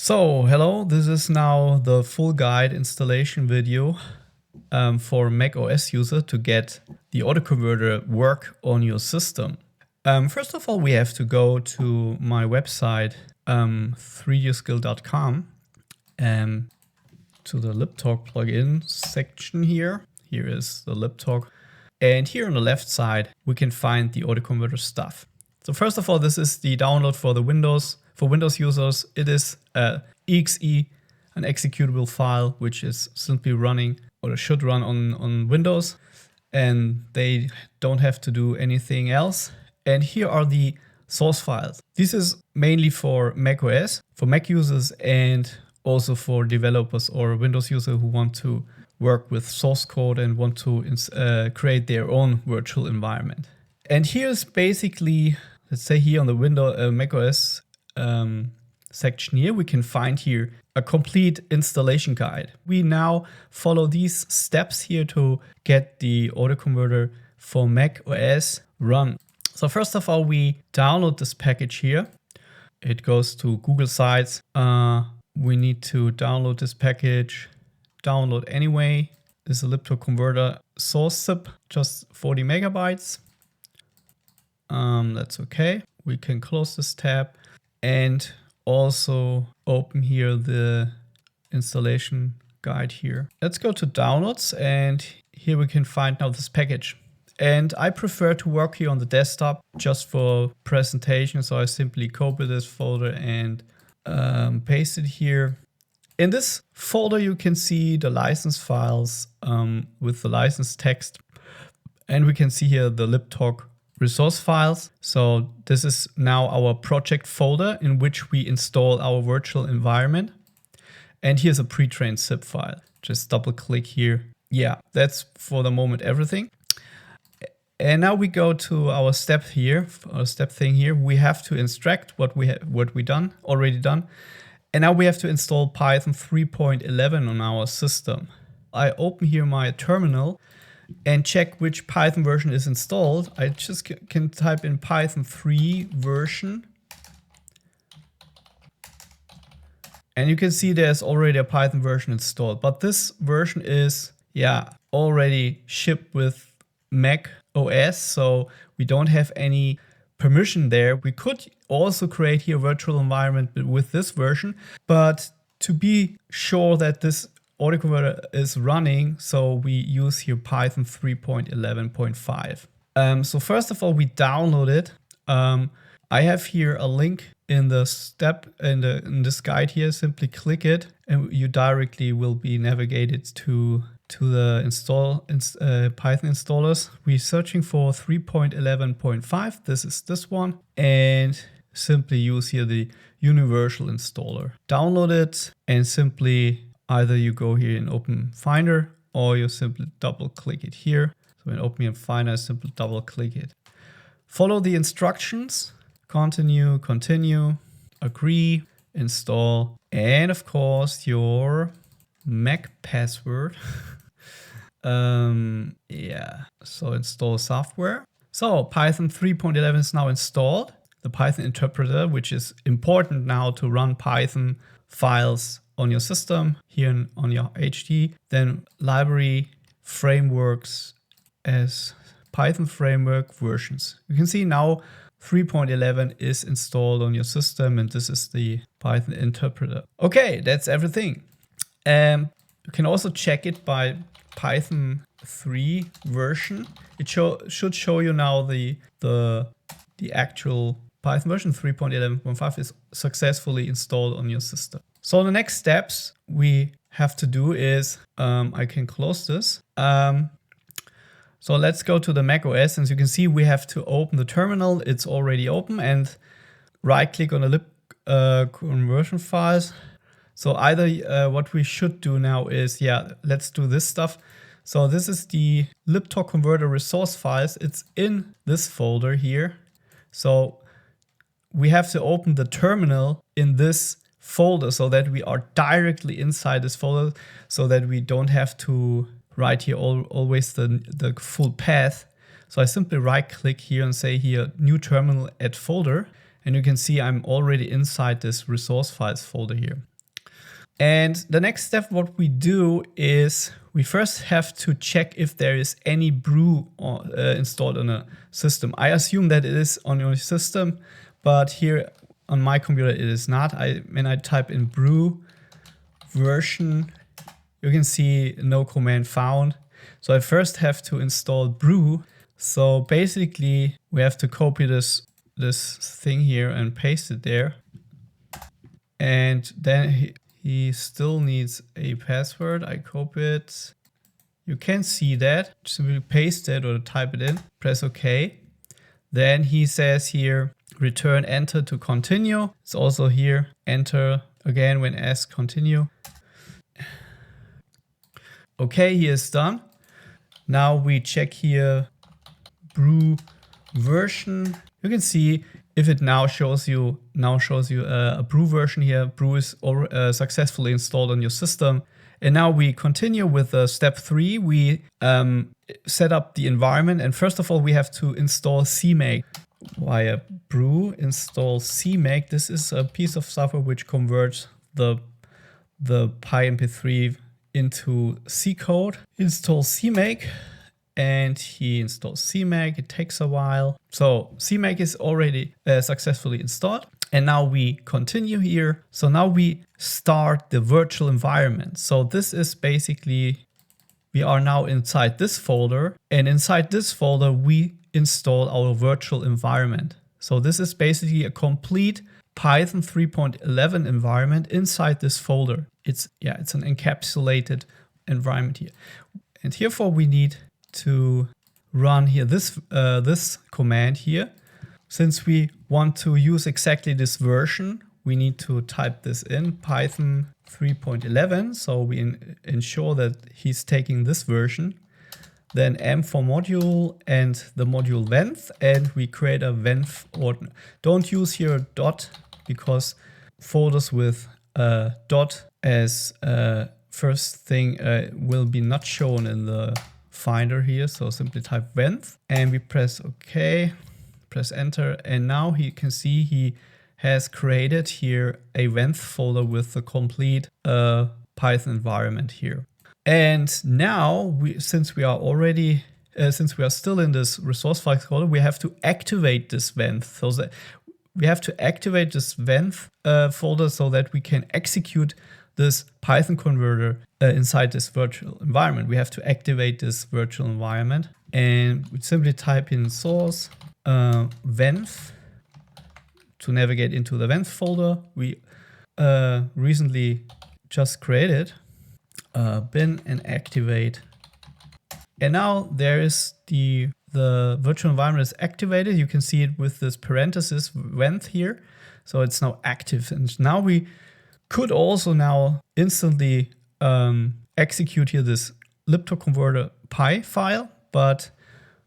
So, hello, this is now the full guide installation video for macOS user to get the autoconverter work on your system. First of all, we have to go to my website, 3dskill.com, to the Liptalk plugin section here. Here is the Liptalk. And here on the left side, we can find the autoconverter stuff. So first of all, this is the download for the Windows. For Windows users, it is exe, an executable file, which is simply running or should run on Windows. And they don't have to do anything else. And here are the source files. This is mainly for macOS, for Mac users, and also for developers or Windows users who want to work with source code and want to create their own virtual environment. And here's basically, let's say here on the macOS section here, we can find here a complete installation guide. We now follow these steps here to get the autoconverter for macOS run. So first of all, we download this package here. It goes to Google Sites. We need to download this package. Download anyway. This is a Liptalk converter source zip, just 40 megabytes. That's okay. We can close this tab and also open here the installation guide here. Let's go to downloads, and here we can find now this package. And I prefer to work here on the desktop just for presentation. So I simply copy this folder and paste it here. In this folder, you can see the license files with the license text. And we can see here the Liptalk resource files. So this is now our project folder in which we install our virtual environment. And here's a pre-trained zip file. Just double click here. Yeah, that's for the moment everything. And now we go to our step here, our step thing here. We have to extract what we already done. And now we have to install Python 3.11 on our system. I open here my terminal and check which Python version is installed. I just can type in Python 3 version. And you can see there's already a Python version installed. But this version is, already shipped with Mac OS, so we don't have any permission there. We could also create here a virtual environment with this version, but to be sure that this autoconverter is running, so we use here Python 3.11.5. So first of all, we download it. I have here a link in the step in this guide here. Simply click it, and you directly will be navigated to the Python installers. We're searching for 3.11.5. This is this one, and simply use here the universal installer. Download it, and simply either you go here in Open Finder, or you simply double click it here. So in Open Finder, simply double click it. Follow the instructions. Continue, agree, install, and of course your Mac password. So install software. So Python 3.11 is now installed. The Python interpreter, which is important now to run Python files on your system here on your HD. Then library frameworks as Python framework versions. You can see now 3.11 is installed on your system, and this is the Python interpreter. Okay, that's everything. You can also check it by Python 3 version. It should show you now the actual Python version 3.11.5 is successfully installed on your system. So the next steps we have to do is, I can close this. So let's go to the macOS. As you can see, we have to open the terminal. It's already open, and right click on the lip conversion files. So either what we should do now is, let's do this stuff. So this is the Liptalk converter resource files. It's in this folder here. So we have to open the terminal in this folder so that we are directly inside this folder, so that we don't have to write here always the full path. So I simply right click here and say here, new terminal, add folder. And you can see I'm already inside this resource files folder here. And the next step, what we do is we first have to check if there is any brew installed on a system. I assume that it is on your system, but here on my computer it is not. When I type in brew version, you can see no command found. So I first have to install brew. So basically we have to copy this thing here and paste it there. And then he still needs a password. I copy it. You can see that. Simply paste it or type it in. Press OK. Then he says here, return enter to continue. It's also here, enter again when asked continue. Okay, he is done. Now we check here brew version. You can see if it now shows you a brew version here. Brew is successfully installed on your system. And now we continue with step 3. We set up the environment, and first of all we have to install CMake via brew install CMake. This is a piece of software which converts the PyMP3 into C code. Install CMake. And he installs CMake. It takes a while. So CMake is already successfully installed. And now we continue here. So now we start the virtual environment. So this is basically, we are now inside this folder. And inside this folder, we install our virtual environment. So this is basically a complete Python 3.11 environment inside this folder. It's an encapsulated environment here. And therefore we need to run here this command here. Since we want to use exactly this version, we need to type this in Python 3.11. So we ensure that he's taking this version. Then M for module and the module length, and we create a length ordner. Don't use here dot because folders with dot as first thing will be not shown in the Finder here. So simply type length and we press OK, press enter, and now you can see he has created here a length folder with the complete Python environment here. And now since we are still in this resource files folder, we have to activate this length. So that we have to activate this length folder so that we can execute this Python converter inside this virtual environment. We have to activate this virtual environment, and we simply type in source length to navigate into the length folder. We recently just created bin and activate. And now there is the virtual environment is activated. You can see it with this parenthesis length here. So it's now active. And now we could also now instantly execute here this Liptalk converter py file. But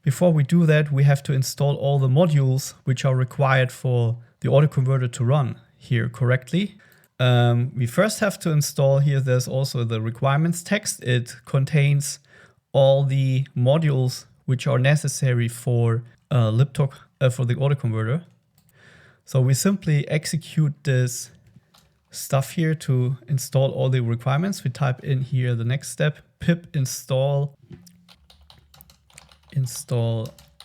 before we do that, we have to install all the modules which are required for the autoconverter to run here correctly. We first have to install here, there's also the requirements text. It contains all the modules which are necessary for Liptalk, for the autoconverter. So we simply execute this stuff here to install all the requirements. We type in here the next step, pip install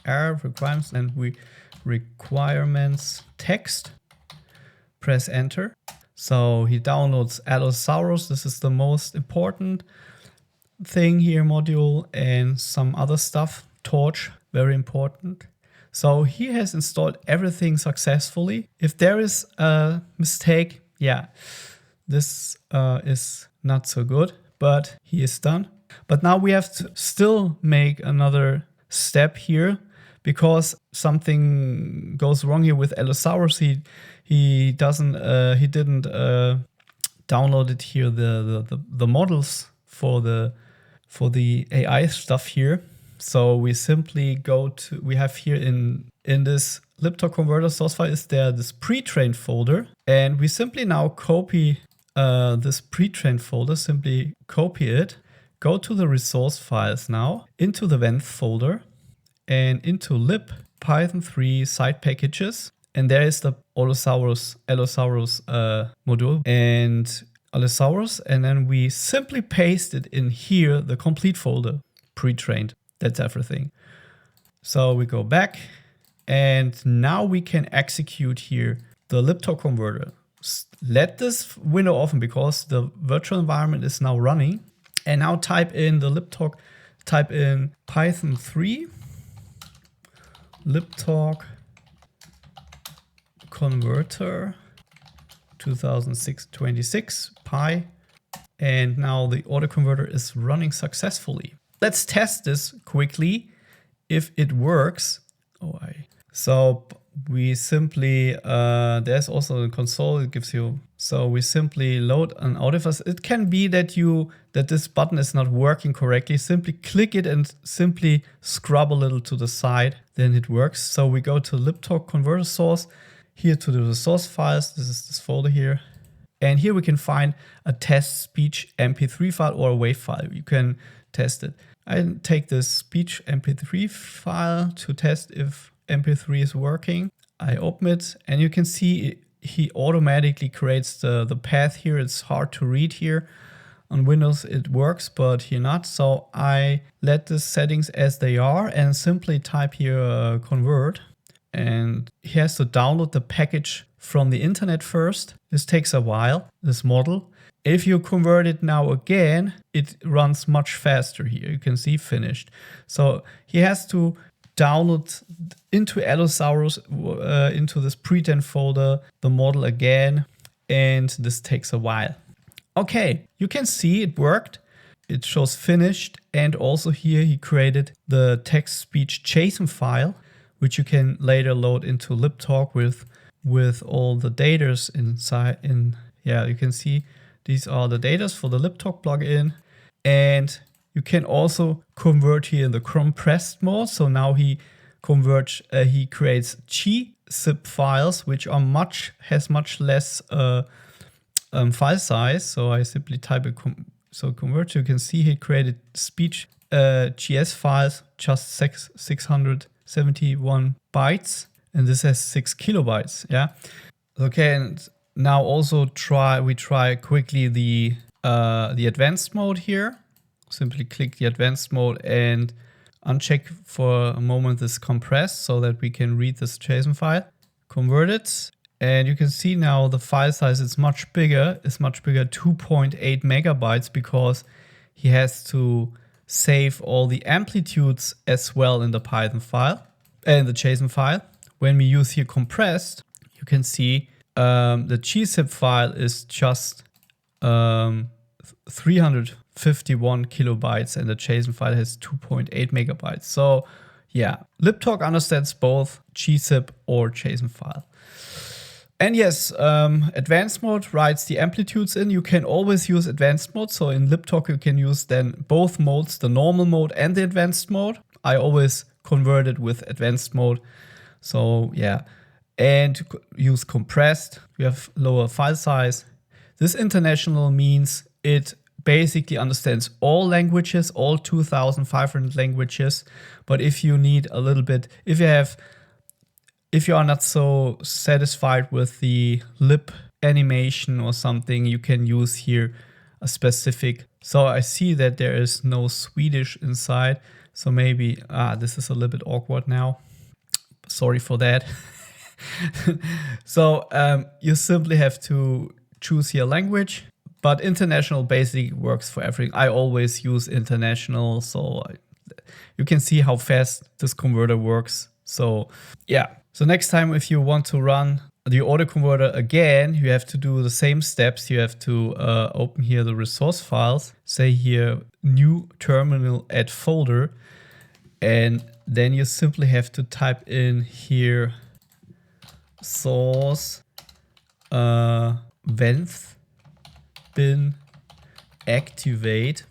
r requirements, and we requirements text, press enter. So he downloads Allosaurus. This is the most important thing here, module, and some other stuff. Torch, very important. So he has installed everything successfully. If there is a mistake, yeah, this is not so good, but he is done. But now we have to still make another step here because something goes wrong here with Allosaurus. He didn't download it here the models for the AI stuff here. So we simply we have here in this Liptalk converter source file is there this pre-trained folder, and we simply now copy this pre-trained folder, simply copy it, go to the resource files now, into the length folder, and into lib python 3 side packages, and there is the Allosaurus module, and Allosaurus, and then we simply paste it in here, the complete folder, pre-trained. That's everything. So we go back, and now we can execute here the Liptalk converter. Let this window open because the virtual environment is now running. And now type in the Liptalk, type in Python 3, Liptalk converter 2006-26 pi. And now the autoconverter is running successfully. Let's test this quickly if it works. So we simply, there's also a console, it gives you, so we simply load an Audifice. It can be that this button is not working correctly. Simply click it and simply scrub a little to the side, then it works. So we go to Liptalk converter source, here to the resource files, this is this folder here. And here we can find a test speech MP3 file or a WAV file. You can test it. I take this speech MP3 file to test if MP3 is working. I open it and you can see he automatically creates the path here. It's hard to read here. On Windows it works, but here not. So I let the settings as they are and simply type here convert. And he has to download the package from the internet first. This takes a while, this model. If you convert it now again, it runs much faster here. You can see finished. So he has to download into Allosaurus, into this pre-trained folder, the model again, and this takes a while. Okay, you can see it worked. It shows finished, and also here he created the text-speech JSON file, which you can later load into Liptalk with all the datas inside. Yeah, you can see these are the datas for the Liptalk plugin, and you can also convert here in the compressed mode. So now he converts, he creates gzip files, which are much less file size. So I simply type it, so convert. You can see he created speech GS files, just 671 bytes, and this has 6 kilobytes. Yeah. Okay, and now also we try quickly the advanced mode here. Simply click the advanced mode and uncheck for a moment this compressed so that we can read this JSON file. Convert it, and you can see now the file size is much bigger. It's much bigger, 2.8 megabytes, because he has to save all the amplitudes as well in the Python file and the JSON file. When we use here compressed, you can see the gzip file is just 351 kilobytes and the JSON file has 2.8 megabytes. So yeah, Liptalk understands both gzip or JSON file. And yes, advanced mode writes the amplitudes in. You can always use advanced mode. So in Liptalk, you can use then both modes, the normal mode and the advanced mode. I always convert it with advanced mode. So yeah, and use compressed. We have lower file size. This international means it basically understands all languages, all 2,500 languages. But if you need a little bit, if you are not so satisfied with the lip animation or something, you can use here a specific. So I see that there is no Swedish inside. So maybe, this is a little bit awkward now. Sorry for that. So you simply have to choose your language, but international basically works for everything. I always use international, so you can see how fast this converter works. So yeah. So next time, if you want to run the autoconverter again, you have to do the same steps. You have to open here the resource files, say here new terminal add folder, and then you simply have to type in here source venth bin activate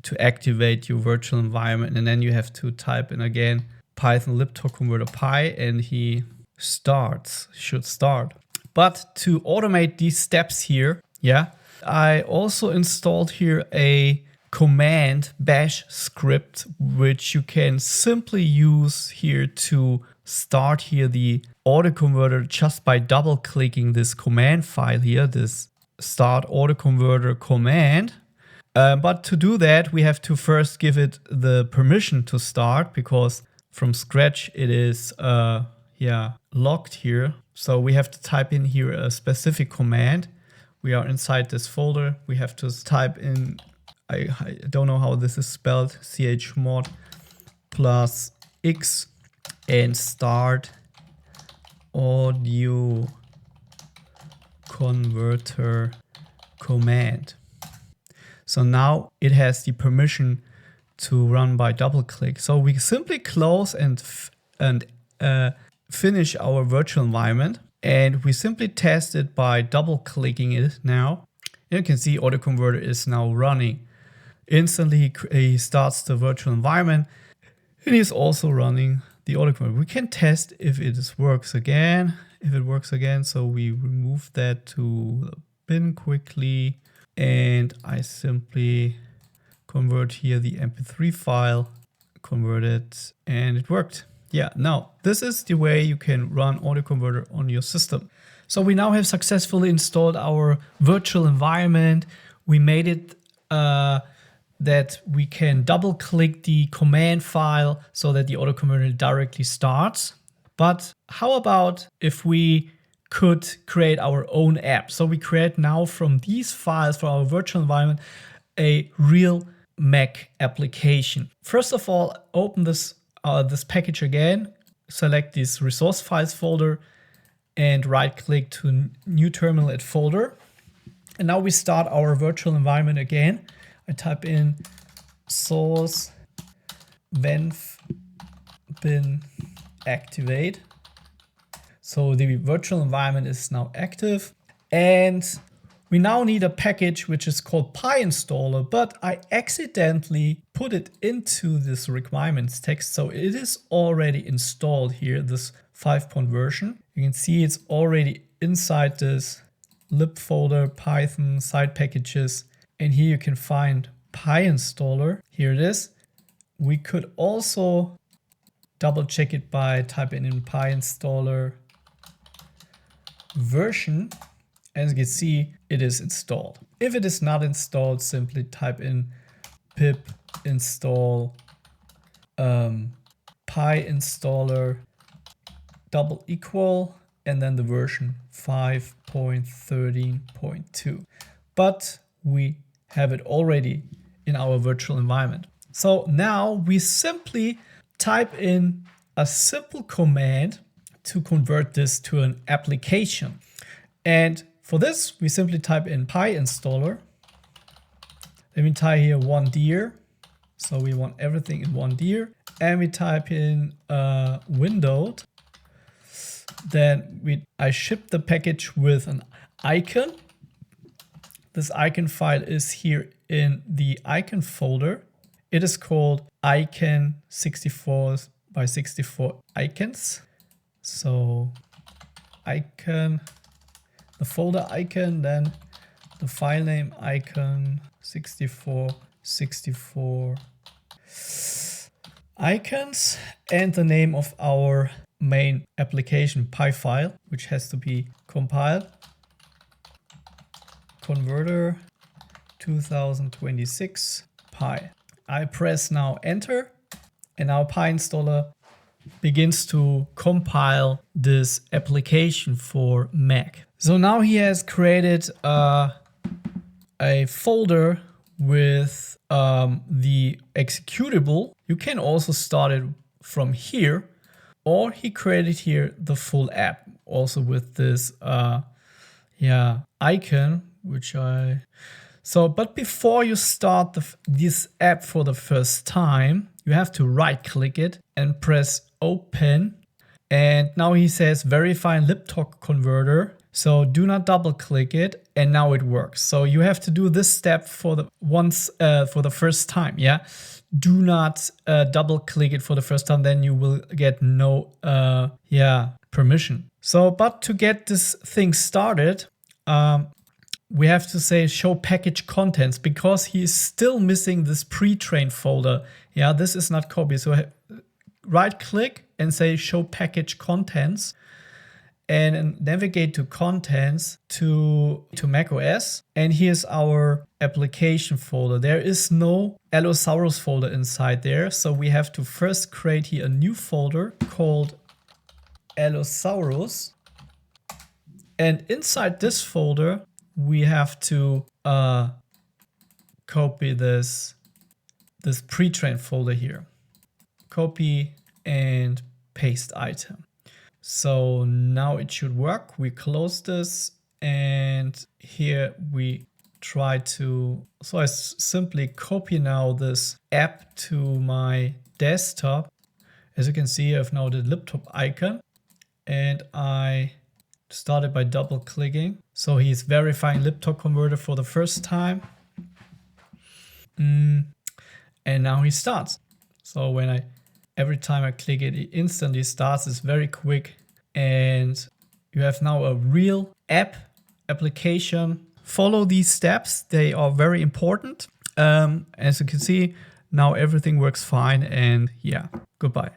to activate your virtual environment, and then you have to type in again Python Liptalk converter pi, and he should start. But to automate these steps here, yeah, I also installed here a command bash script, which you can simply use here to start here the autoconverter just by double clicking this command file here, this start autoconverter command. But to do that, we have to first give it the permission to start, because from scratch it is locked here. So we have to type in here a specific command. We are inside this folder. We have to type in, I don't know how this is spelled, chmod plus X and start audio converter command. So now it has the permission to run by double click. So we simply close and finish our virtual environment, and we simply test it by double clicking it now. You can see autoconverter is now running. Instantly he starts the virtual environment, and he's also running the autoconverter. We can test if it works again. If it works again, so we remove that to the bin quickly, and I simply convert here the MP3 file, convert it, and it worked. Yeah, now this is the way you can run autoconverter on your system. So we now have successfully installed our virtual environment. We made it that we can double click the command file so that the autoconverter directly starts. But how about if we could create our own app? So we create now from these files for our virtual environment a real Mac application. First of all, open this package again, select this resource files folder, and right click to new terminal at folder. And now we start our virtual environment again. I type in source venv bin activate. So the virtual environment is now active, and we now need a package which is called PyInstaller, but I accidentally put it into this requirements text. So it is already installed here, this 5-point version. You can see it's already inside this lib folder, Python, side packages. And here you can find PyInstaller. Here it is. We could also double check it by typing in PyInstaller version. As you can see, it is installed. If it is not installed, simply type in pip install PyInstaller double equal and then the version 5.13.2. But we have it already in our virtual environment. So now we simply type in a simple command to convert this to an application. And for this, we simply type in PyInstaller. Then we type here 1dir. So we want everything in 1dir. And we type in windowed. Then I ship the package with an icon. This icon file is here in the icon folder. It is called icon 64 by 64 icons. So icon, the folder icon, then the file name icon 64 icons, and the name of our main application py file, which has to be compiled. Converter 2026 py. I press now enter, and now PyInstaller begins to compile this application for Mac. So now he has created a folder with the executable. You can also start it from here, or he created here the full app also with this icon, which but before you start this app for the first time, you have to right click it and press open. And now he says verify Liptalk converter. So do not double click it, and now it works. So you have to do this step for the first time. Yeah, do not double click it for the first time, then you will get no permission. So, but to get this thing started, we have to say show package contents, because he is still missing this pre-trained folder. Yeah, this is not copied. So right click and say show package contents. and navigate to contents to macOS. And here's our application folder. There is no Allosaurus folder inside there. So we have to first create here a new folder called Allosaurus. And inside this folder, we have to copy this pre-trained folder here. Copy and paste item. So now it should work. We close this and here we try to, so I simply copy now this app to my desktop. As you can see, I've now the Liptalk icon and I started by double clicking. So he's verifying Liptalk converter for the first time. And now he starts. So every time I click it, it instantly starts. It's very quick. And you have now a real application. Follow these steps. They are very important. As you can see, now everything works fine. And yeah, goodbye.